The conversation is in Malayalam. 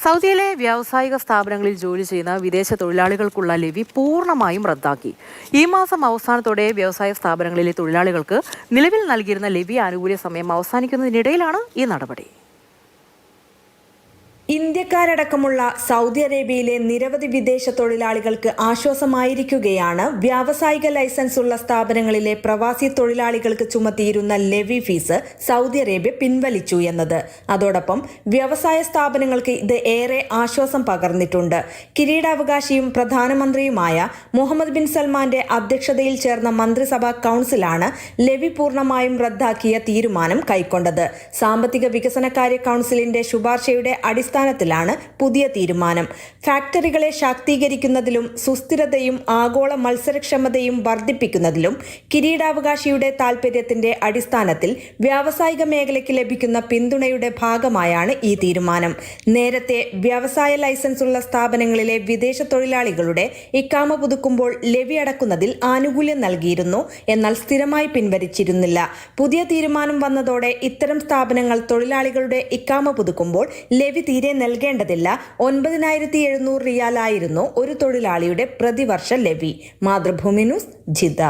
സൗദിയിലെ വ്യാവസായിക സ്ഥാപനങ്ങളിൽ ജോലി ചെയ്യുന്ന വിദേശ തൊഴിലാളികൾക്കുള്ള ലെവി പൂർണ്ണമായും റദ്ദാക്കി. ഈ മാസം അവസാനത്തോടെ വ്യവസായ സ്ഥാപനങ്ങളിലെ തൊഴിലാളികൾക്ക് നിലവിൽ നൽകിയിരുന്ന ലെവി ആനുകൂല്യ സമയം അവസാനിക്കുന്നതിനിടയിലാണ് ഈ നടപടി. ഇന്ത്യക്കാരടക്കമുള്ള സൗദി അറേബ്യയിലെ നിരവധി വിദേശ തൊഴിലാളികൾക്ക് ആശ്വാസമായിരിക്കുകയാണ് വ്യാവസായിക ലൈസൻസ് ഉള്ള സ്ഥാപനങ്ങളിലെ പ്രവാസി തൊഴിലാളികൾക്ക് ചുമത്തിയിരുന്ന ലെവി ഫീസ് സൗദി അറേബ്യ പിൻവലിച്ചു എന്നത്. അതോടൊപ്പം വ്യവസായ സ്ഥാപനങ്ങൾക്ക് ഇത് ഏറെ ആശ്വാസം പകർന്നിട്ടുണ്ട്. കിരീടാവകാശിയും പ്രധാനമന്ത്രിയുമായ മുഹമ്മദ് ബിൻ സൽമാന്റെ അധ്യക്ഷതയിൽ ചേർന്ന മന്ത്രിസഭാ കൗൺസിലാണ് ലെവി പൂർണ്ണമായും റദ്ദാക്കിയ തീരുമാനം കൈക്കൊണ്ടത്. സാമ്പത്തിക വികസനകാര്യ കൗൺസിലിന്റെ ശുപാർശയുടെ അടിസ്ഥാനത്തിലാണ് പുതിയ തീരുമാനം. ഫാക്ടറികളെ ശാക്തീകരിക്കുന്നതിലും സുസ്ഥിരതയും ആഗോള മത്സരക്ഷമതയും വർദ്ധിപ്പിക്കുന്നതിലും കിരീടാവകാശിയുടെ താൽപര്യത്തിന്റെ അടിസ്ഥാനത്തിൽ വ്യാവസായിക മേഖലയ്ക്ക് ലഭിക്കുന്ന പിന്തുണയുടെ ഭാഗമായാണ് ഈ തീരുമാനം. നേരത്തെ വ്യവസായ ലൈസൻസ് ഉള്ള സ്ഥാപനങ്ങളിലെ വിദേശ തൊഴിലാളികളുടെ ഇക്കാമ പുതുക്കുമ്പോൾ ലെവി അടക്കുന്നതിൽ ആനുകൂല്യം നൽകിയിരുന്നു, എന്നാൽ സ്ഥിരമായി പിൻവലിച്ചിരുന്നില്ല. പുതിയ തീരുമാനം വന്നതോടെ ഇത്തരം സ്ഥാപനങ്ങൾ തൊഴിലാളികളുടെ ഇക്കാമ പുതുക്കുമ്പോൾ ലെവി തീരെ നൽകേണ്ടതില്ല. 9,700 റിയാലായിരുന്നു ഒരു തൊഴിലാളിയുടെ പ്രതിവർഷ ലെവി. Mathrubhumi news, Jeddah.